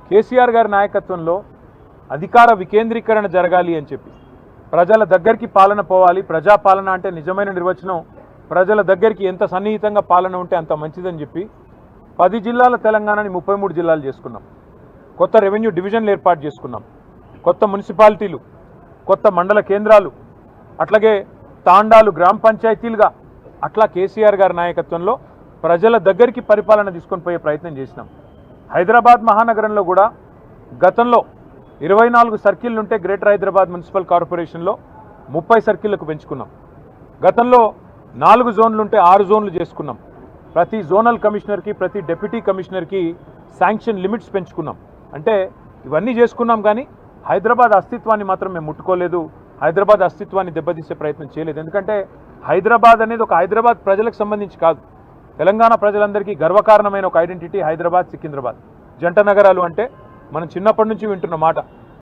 కేసీఆర్ గారి నాయకత్వంలో అధికార వికేంద్రీకరణ జరగాలి అని చెప్పి, ప్రజల దగ్గరికి పాలన పోవాలి, ప్రజాపాలన అంటే నిజమైన నిర్వచనం ప్రజల దగ్గరికి ఎంత సన్నిహితంగా పాలన ఉంటే అంత మంచిదని చెప్పి 10 జిల్లాల తెలంగాణని 33 జిల్లాలు చేసుకున్నాం. కొత్త రెవెన్యూ డివిజన్లు ఏర్పాటు చేసుకున్నాం, కొత్త మున్సిపాలిటీలు, కొత్త మండల కేంద్రాలు, అట్లాగే తాండాలు గ్రామ పంచాయతీలుగా అట్లా కేసీఆర్ గారి నాయకత్వంలో ప్రజల దగ్గరికి పరిపాలన తీసుకొని పోయే ప్రయత్నం చేసినాం. హైదరాబాద్ మహానగరంలో కూడా గతంలో 24 సర్కిళ్ళు ఉంటే గ్రేటర్ హైదరాబాద్ మున్సిపల్ కార్పొరేషన్లో 30 సర్కిళ్లకు పెంచుకున్నాం. గతంలో 4 జోన్లు ఉంటే 6 జోన్లు చేసుకున్నాం. ప్రతి జోనల్ కమిషనర్కి, ప్రతి డిప్యూటీ కమిషనర్కి శాంక్షన్ లిమిట్స్ పెంచుకున్నాం. అంటే ఇవన్నీ చేసుకున్నాం, కానీ హైదరాబాద్ అస్తిత్వాన్ని మాత్రం మేము ముట్టుకోలేదు. హైదరాబాద్ అస్తిత్వాన్ని దెబ్బతీసే ప్రయత్నం చేయలేదు. ఎందుకంటే హైదరాబాద్ అనేది ఒక హైదరాబాద్ ప్రజలకు సంబంధించి కాదు, తెలంగాణ ప్రజలందరికీ గర్వకారణమైన ఒక ఐడెంటిటీ హైదరాబాద్, సికింద్రాబాద్ జంట నగరాలు. అంటే మనం చిన్నప్పటి నుంచి వింటున్న మాట,